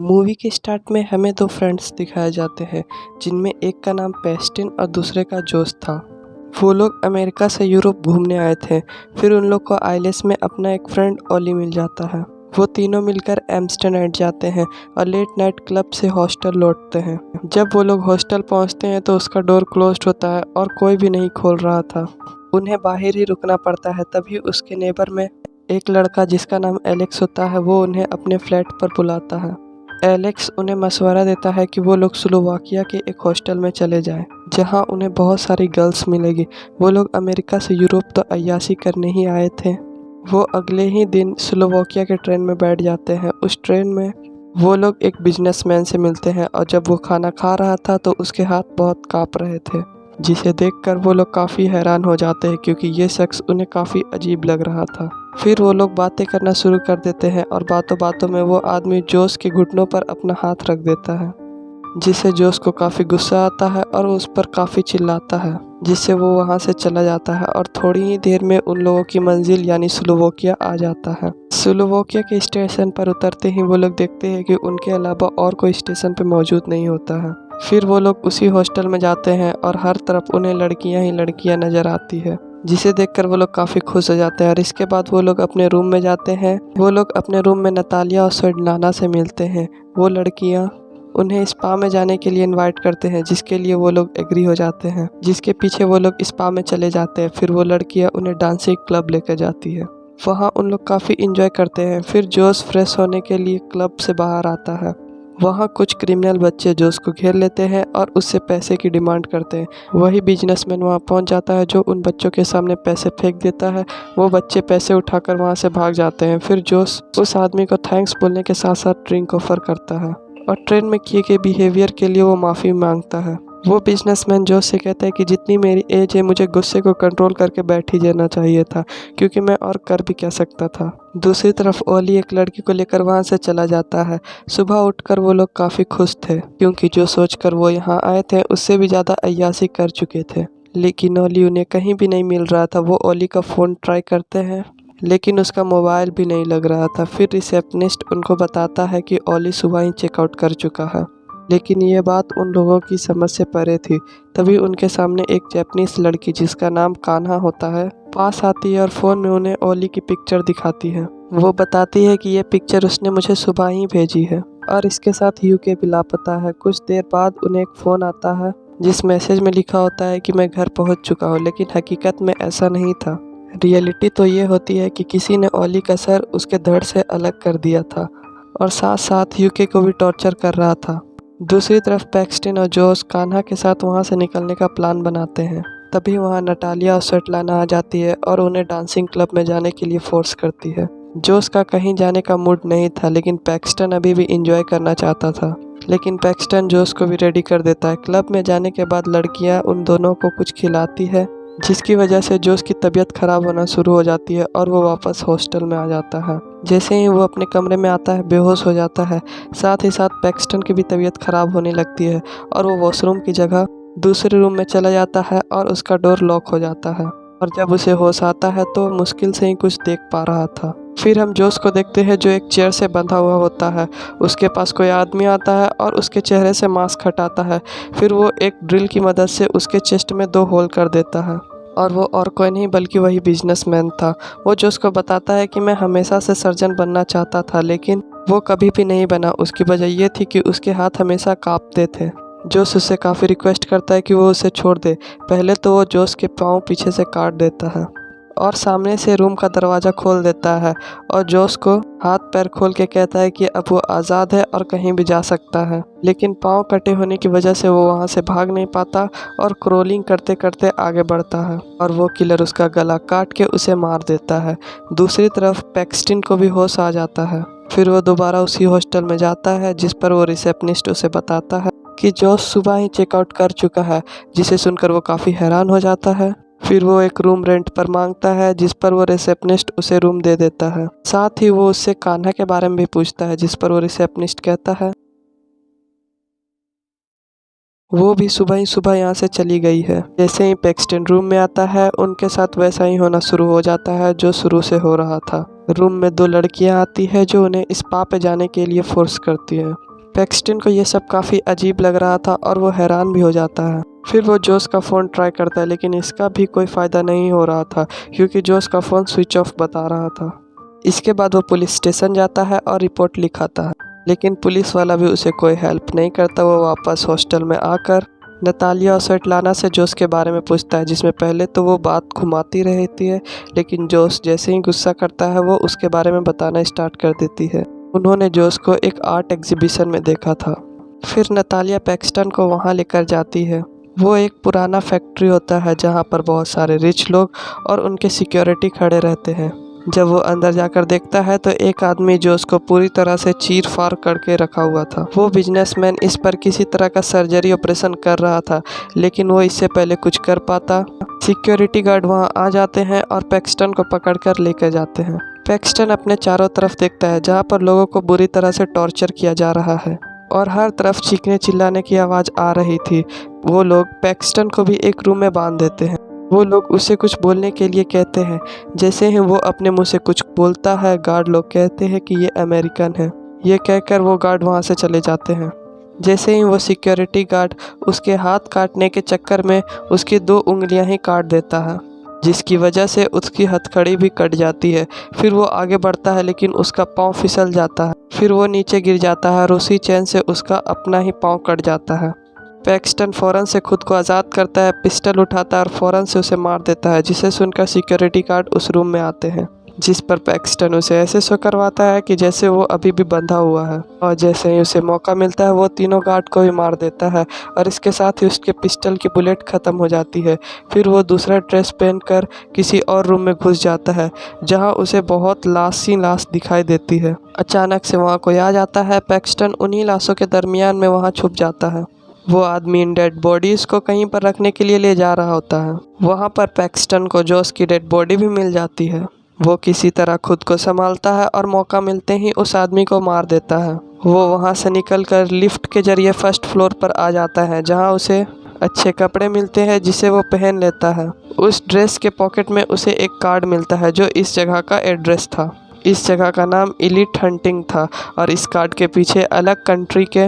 Movie के start में हमें दो फ्रेंड्स दिखाए जाते हैं जिनमें एक का नाम पेस्टिन और दूसरे का जोस था। वो लोग अमेरिका से यूरोप घूमने आए थे। फिर उन लोग को आइलेस में अपना एक फ्रेंड ओली मिल जाता है। वो तीनों मिलकर एम्स्टर्डम जाते हैं और लेट नाइट क्लब से हॉस्टल लौटते हैं। जब वो लोग हॉस्टल पहुंचते हैं तो उसका डोर क्लोज्ड होता है और कोई भी नहीं खोल रहा था। उन्हें बाहर ही रुकना पड़ता है। तभी उसके नेबर में एक लड़का जिसका नाम एलेक्स होता है वो उन्हें अपने फ्लैट पर बुलाता है। एलेक्स उन्हें मशवरा देता है कि वो लोग स्लोवाकिया के एक हॉस्टल में चले जाएं, जहां उन्हें बहुत सारी गर्ल्स मिलेगी। वो लोग अमेरिका से यूरोप तो अय्याशी करने ही आए थे। वो अगले ही दिन स्लोवाकिया के ट्रेन में बैठ जाते हैं। उस ट्रेन में वो लोग एक बिजनेसमैन से मिलते हैं और जब वो खाना खा रहा था तो उसके हाथ बहुत काँप रहे थे, जिसे देखकर वो लोग काफ़ी हैरान हो जाते हैं क्योंकि ये शख्स उन्हें काफ़ी अजीब लग रहा था। फिर वो लोग बातें करना शुरू कर देते हैं और बातों बातों में वो आदमी जोश के घुटनों पर अपना हाथ रख देता है, जिससे जोश को काफ़ी गुस्सा आता है और उस पर काफ़ी चिल्लाता है, जिससे वो वहाँ से चला जाता है और थोड़ी ही देर में उन लोगों की मंजिल यानी स्लोवाकिया आ जाता है। स्लोवाकिया के स्टेशन पर उतरते ही वो लोग देखते हैं कि उनके अलावा और कोई स्टेशन पर मौजूद नहीं होता है। फिर वो लोग उसी हॉस्टल में जाते हैं और हर तरफ उन्हें लड़कियां ही लड़कियां नजर आती है, जिसे देखकर वो लोग काफ़ी खुश हो जाते हैं। और इसके बाद वो लोग अपने रूम में जाते हैं। वो लोग अपने रूम में नतालिया और स्वेटलाना से मिलते हैं। वो लड़कियां उन्हें स्पा में जाने के लिए इनवाइट करते हैं, जिसके लिए वो लोग एग्री हो जाते हैं, जिसके पीछे वो लोग स्पा में चले जाते हैं। फिर वो लड़कियां उन्हें डांसिंग क्लब लेकर जाती है। वहाँ उन लोग काफ़ी इंजॉय करते हैं। फिर जोश फ्रेश होने के लिए क्लब से बाहर आता है। वहाँ कुछ क्रिमिनल बच्चे जोश को घेर लेते हैं और उससे पैसे की डिमांड करते हैं। वही बिजनेसमैन वहाँ पहुँच जाता है जो उन बच्चों के सामने पैसे फेंक देता है। वो बच्चे पैसे उठाकर वहाँ से भाग जाते हैं। फिर जोश उस आदमी को थैंक्स बोलने के साथ साथ ड्रिंक ऑफर करता है और ट्रेन में किए गए बिहेवियर के लिए वो माफ़ी मांगता है। वो बिजनेसमैन जोश से कहता है कि जितनी मेरी एज है मुझे गुस्से को कंट्रोल करके बैठ ही जाना चाहिए था, क्योंकि मैं और कर भी क्या सकता था। दूसरी तरफ ओली एक लड़की को लेकर वहाँ से चला जाता है। सुबह उठकर वो लोग काफ़ी खुश थे, क्योंकि जो सोचकर वो यहाँ आए थे उससे भी ज़्यादा अय्याशी कर चुके थे। लेकिन ओली उन्हें कहीं भी नहीं मिल रहा था। वो ओली का फ़ोन ट्राई करते हैं लेकिन उसका मोबाइल भी नहीं लग रहा था। फिर रिसेप्शनिस्ट उनको बताता है कि ओली सुबह ही चेकआउट कर चुका है, लेकिन ये बात उन लोगों की समझ से परे थी। तभी उनके सामने एक जापानीज लड़की जिसका नाम कान्हा होता है पास आती है और फ़ोन में उन्हें ओली की पिक्चर दिखाती है। वो बताती है कि ये पिक्चर उसने मुझे सुबह ही भेजी है और इसके साथ यूके भी लापता है। कुछ देर बाद उन्हें एक फ़ोन आता है जिस मैसेज में लिखा होता है कि मैं घर पहुंच चुका हूं, लेकिन हकीकत में ऐसा नहीं था। रियलिटी तो ये होती है कि किसी ने ओली का सर उसके धड़ से अलग कर दिया था और साथ साथ यूके को भी टॉर्चर कर रहा था। दूसरी तरफ पैक्सटिन और जोश कान्हा के साथ वहाँ से निकलने का प्लान बनाते हैं। तभी वहाँ नटालिया और स्वेटलाना आ जाती है और उन्हें डांसिंग क्लब में जाने के लिए फोर्स करती है। जोश का कहीं जाने का मूड नहीं था, लेकिन पैक्सटन अभी भी इंजॉय करना चाहता था। लेकिन पैक्सटन जोश को भी रेडी कर देता है। क्लब में जाने के बाद लड़कियां उन दोनों को कुछ खिलाती है, जिसकी वजह से जोश की तबीयत खराब होना शुरू हो जाती है और वो वापस हॉस्टल में आ जाता है। जैसे ही वो अपने कमरे में आता है बेहोश हो जाता है। साथ ही साथ पैक्सटन की भी तबीयत खराब होने लगती है और वो वॉशरूम की जगह दूसरे रूम में चला जाता है और उसका डोर लॉक हो जाता है। और जब उसे होश आता है तो मुश्किल से ही कुछ देख पा रहा था। फिर हम जोश को देखते हैं जो एक चेयर से बंधा हुआ होता है। उसके पास कोई आदमी आता है और उसके चेहरे से मास्क हटाता है। फिर वो एक ड्रिल की मदद से उसके चेस्ट में 2 होल कर देता है और वो और कोई नहीं बल्कि वही बिजनेसमैन था। वो जोश को बताता है कि मैं हमेशा से सर्जन बनना चाहता था, लेकिन वो कभी भी नहीं बना। उसकी वजह ये थी कि उसके हाथ हमेशा कांपते थे। जोश उससे काफ़ी रिक्वेस्ट करता है कि वो उसे छोड़ दे। पहले तो वो जोश के पाँव पीछे से काट देता है और सामने से रूम का दरवाज़ा खोल देता है और जोश को हाथ पैर खोल के कहता है कि अब वो आज़ाद है और कहीं भी जा सकता है। लेकिन पाँव कटे होने की वजह से वो वहाँ से भाग नहीं पाता और क्रोलिंग करते करते आगे बढ़ता है और वो किलर उसका गला काट के उसे मार देता है। दूसरी तरफ पैक्सटिन को भी होश आ जाता है। फिर वो दोबारा उसी हॉस्टल में जाता है, जिस पर वो रिसेप्शनिस्ट उसे बताता है कि जोश सुबह ही चेकआउट कर चुका है, जिसे सुनकर वो काफ़ी हैरान हो जाता है। फिर वो एक रूम रेंट पर मांगता है, जिस पर वो रिसेप्शनिस्ट उसे रूम दे देता है। साथ ही वो उससे कान्हा के बारे में भी पूछता है, जिस पर वो रिसेप्शनिस्ट कहता है वो भी सुबह ही सुबह यहाँ से चली गई है। जैसे ही पैक्सटन रूम में आता है उनके साथ वैसा ही होना शुरू हो जाता है जो शुरू से हो रहा था। रूम में 2 लड़कियां आती है जो उन्हें स्पा पे जाने के लिए फोर्स करती है। पैक्सटन को ये सब काफ़ी अजीब लग रहा था और वो हैरान भी हो जाता है। फिर वो जोस का फ़ोन ट्राई करता है, लेकिन इसका भी कोई फ़ायदा नहीं हो रहा था क्योंकि जोस का फ़ोन स्विच ऑफ बता रहा था। इसके बाद वो पुलिस स्टेशन जाता है और रिपोर्ट लिखाता है, लेकिन पुलिस वाला भी उसे कोई हेल्प नहीं करता। वो वापस हॉस्टल में आकर नतालिया और स्वेटलाना से जोस के बारे में पूछता है, जिसमें पहले तो वो बात घुमाती रहती है, लेकिन जोस जैसे ही गुस्सा करता है वो उसके बारे में बताना स्टार्ट कर देती है। उन्होंने जोस को एक आर्ट एग्जीबिशन में देखा था। फिर नतालिया पैक्सटन को वहाँ लेकर जाती है। वो एक पुराना फैक्ट्री होता है जहाँ पर बहुत सारे रिच लोग और उनके सिक्योरिटी खड़े रहते हैं। जब वो अंदर जाकर देखता है तो एक आदमी जो उसको पूरी तरह से चीर फाड़ करके रखा हुआ था। वो बिजनेसमैन इस पर किसी तरह का सर्जरी ऑपरेशन कर रहा था, लेकिन वो इससे पहले कुछ कर पाता। सिक्योरिटी गार्ड वहाँ आ जाते हैं और पैक्सटन को पकड़कर लेकर जाते हैं। पैक्सटन अपने चारों तरफ देखता है जहाँ पर लोगों को बुरी तरह से टॉर्चर किया जा रहा है और हर तरफ चीखने चिल्लाने की आवाज़ आ रही थी। वो लोग पैक्सटन को भी एक रूम में बांध देते हैं। वो लोग उसे कुछ बोलने के लिए कहते हैं। जैसे ही वो अपने मुंह से कुछ बोलता है, गार्ड लोग कहते हैं कि ये अमेरिकन है। ये कहकर वो गार्ड वहाँ से चले जाते हैं। जैसे ही वो सिक्योरिटी गार्ड उसके हाथ काटने के चक्कर में उसकी 2 उंगलियां ही काट देता है, जिसकी वजह से उसकी हथकड़ी भी कट जाती है। फिर वो आगे बढ़ता है, लेकिन उसका पाँव फिसल जाता है। फिर वो नीचे गिर जाता है और उसी चैन से उसका अपना ही पाँव कट जाता है। पैक्सटन फ़ौरन से खुद को आज़ाद करता है, पिस्टल उठाता है और फ़ौरन से उसे मार देता है, जिसे सुनकर सिक्योरिटी गार्ड उस रूम में आते हैं, जिस पर पैक्सटन उसे ऐसे शो करवाता है कि जैसे वो अभी भी बंधा हुआ है। और जैसे ही उसे मौका मिलता है वो तीनों गार्ड को भी मार देता है और इसके साथ ही उसके पिस्टल की बुलेट ख़त्म हो जाती है। फिर वो दूसरा ड्रेस पहनकर किसी और रूम में घुस जाता है जहाँ उसे बहुत लाश दिखाई देती है। अचानक से वहाँ कोई आ जाता है। पैक्सटन उन्हीं लाशों के दरमियान में वहाँ छुप जाता है। वो आदमी इन डेड बॉडीज़ को कहीं पर रखने के लिए ले जा रहा होता है। वहाँ पर पैक्सटन को जोस की डेड बॉडी भी मिल जाती है। वो किसी तरह खुद को संभालता है और मौका मिलते ही उस आदमी को मार देता है। वो वहाँ से निकलकर लिफ्ट के जरिए फर्स्ट फ्लोर पर आ जाता है, जहाँ उसे अच्छे कपड़े मिलते हैं जिसे वो पहन लेता है। उस ड्रेस के पॉकेट में उसे एक कार्ड मिलता है जो इस जगह का एड्रेस था। इस जगह का नाम इलीट हंटिंग था और इस कार्ड के पीछे अलग कंट्री के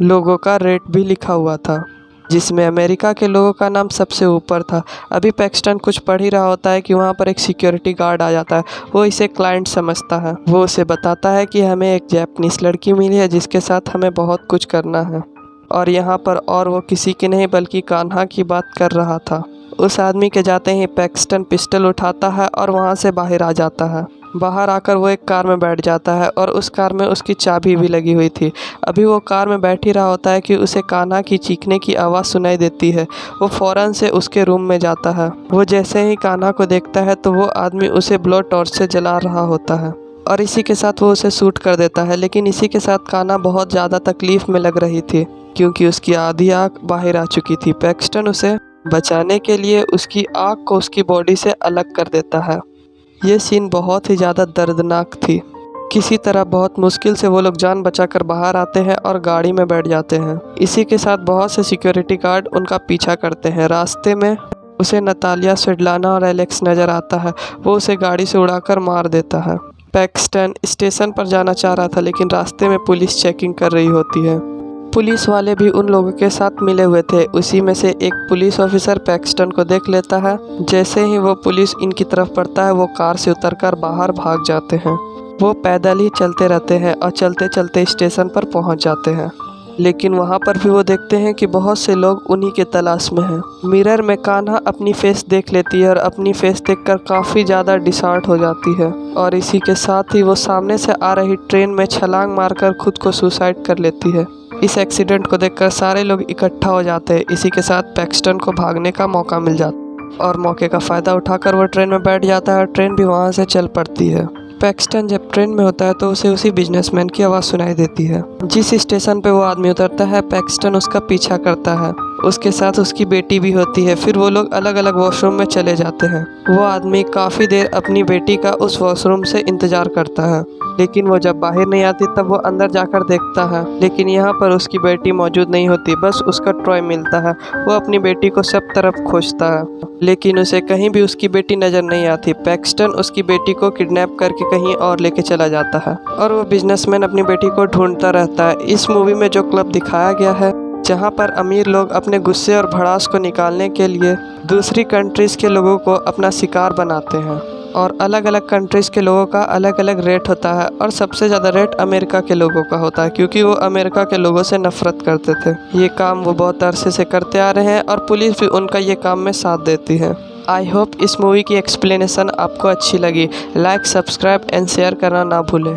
लोगों का रेट भी लिखा हुआ था, जिसमें अमेरिका के लोगों का नाम सबसे ऊपर था। अभी पैक्सटन कुछ पढ़ ही रहा होता है कि वहाँ पर एक सिक्योरिटी गार्ड आ जाता है। वो इसे क्लाइंट समझता है। वो उसे बताता है कि हमें एक जापानीज लड़की मिली है जिसके साथ हमें बहुत कुछ करना है और यहाँ पर और वो किसी की नहीं बल्कि कान्हा की बात कर रहा था। उस आदमी के जाते ही पैक्सटन पिस्टल उठाता है और वहाँ से बाहर आ जाता है। बाहर आकर वो एक कार में बैठ जाता है और उस कार में उसकी चाबी भी लगी हुई थी। अभी वो कार में बैठ ही रहा होता है कि उसे कान्हा की चीखने की आवाज़ सुनाई देती है। वो फ़ौरन से उसके रूम में जाता है। वो जैसे ही कान्हा को देखता है तो वो आदमी उसे ब्लो टॉर्च से जला रहा होता है और इसी के साथ वो उसे शूट कर देता है। लेकिन इसी के साथ कान्हा बहुत ज़्यादा तकलीफ़ में लग रही थी क्योंकि उसकी आधी आँख बाहर आ चुकी थी। पैक्सटन उसे बचाने के लिए उसकी आँख को उसकी बॉडी से अलग कर देता है। ये सीन बहुत ही ज़्यादा दर्दनाक थी। किसी तरह बहुत मुश्किल से वो लोग जान बचाकर बाहर आते हैं और गाड़ी में बैठ जाते हैं। इसी के साथ बहुत से सिक्योरिटी गार्ड उनका पीछा करते हैं। रास्ते में उसे नतालिया, स्वेटलाना और एलेक्स नज़र आता है। वो उसे गाड़ी से उड़ाकर मार देता है। पैक्सटन स्टेशन पर जाना चाह रहा था, लेकिन रास्ते में पुलिस चेकिंग कर रही होती है। पुलिस वाले भी उन लोगों के साथ मिले हुए थे। उसी में से एक पुलिस ऑफिसर पैक्सटन को देख लेता है। जैसे ही वो पुलिस इनकी तरफ बढ़ता है वो कार से उतरकर बाहर भाग जाते हैं। वो पैदल ही चलते रहते हैं और चलते चलते स्टेशन पर पहुंच जाते हैं। लेकिन वहां पर भी वो देखते हैं कि बहुत से लोग उन्हीं के तलाश में हैं। मिरर में कान्हा अपनी फेस देख लेती है और अपनी फेस देखकर काफ़ी ज़्यादा डिसहार्ट हो जाती है और इसी के साथ ही वो सामने से आ रही ट्रेन में छलांग मारकर खुद को सुसाइड कर लेती है। इस एक्सीडेंट को देखकर सारे लोग इकट्ठा हो जाते हैं। इसी के साथ पैक्सटन को भागने का मौका मिल जाता और मौके का फ़ायदा उठाकर वो ट्रेन में बैठ जाता है और ट्रेन भी वहाँ से चल पड़ती है। पैक्सटन जब ट्रेन में होता है तो उसे उसी बिजनेसमैन की आवाज़ सुनाई देती है। जिस स्टेशन पे वो आदमी उतरता है पैक्सटन उसका पीछा करता है। उसके साथ उसकी बेटी भी होती है। फिर वो लोग अलग अलग वॉशरूम में चले जाते हैं। वो आदमी काफ़ी देर अपनी बेटी का उस वॉशरूम से इंतज़ार करता है। लेकिन वो जब बाहर नहीं आती तब वो अंदर जाकर देखता है, लेकिन यहाँ पर उसकी बेटी मौजूद नहीं होती, बस उसका टॉय मिलता है। वो अपनी बेटी को सब तरफ खोजता है, लेकिन उसे कहीं भी उसकी बेटी नज़र नहीं आती। पैक्सटन उसकी बेटी को किडनैप करके कहीं और लेके चला जाता है और वो बिजनेसमैन अपनी बेटी को ढूंढता रहता है। इस मूवी में जो क्लब दिखाया गया है, जहाँ पर अमीर लोग अपने गुस्से और भड़ास को निकालने के लिए दूसरी कंट्रीज़ के लोगों को अपना शिकार बनाते हैं, और अलग अलग कंट्रीज़ के लोगों का अलग अलग रेट होता है, और सबसे ज़्यादा रेट अमेरिका के लोगों का होता है, क्योंकि वो अमेरिका के लोगों से नफरत करते थे। ये काम वो बहुत अरसे से करते आ रहे हैं और पुलिस भी उनका ये काम में साथ देती है। आई होप इस मूवी की एक्सप्लेनेशन आपको अच्छी लगी। लाइक, सब्सक्राइब एंड शेयर करना ना भूलें।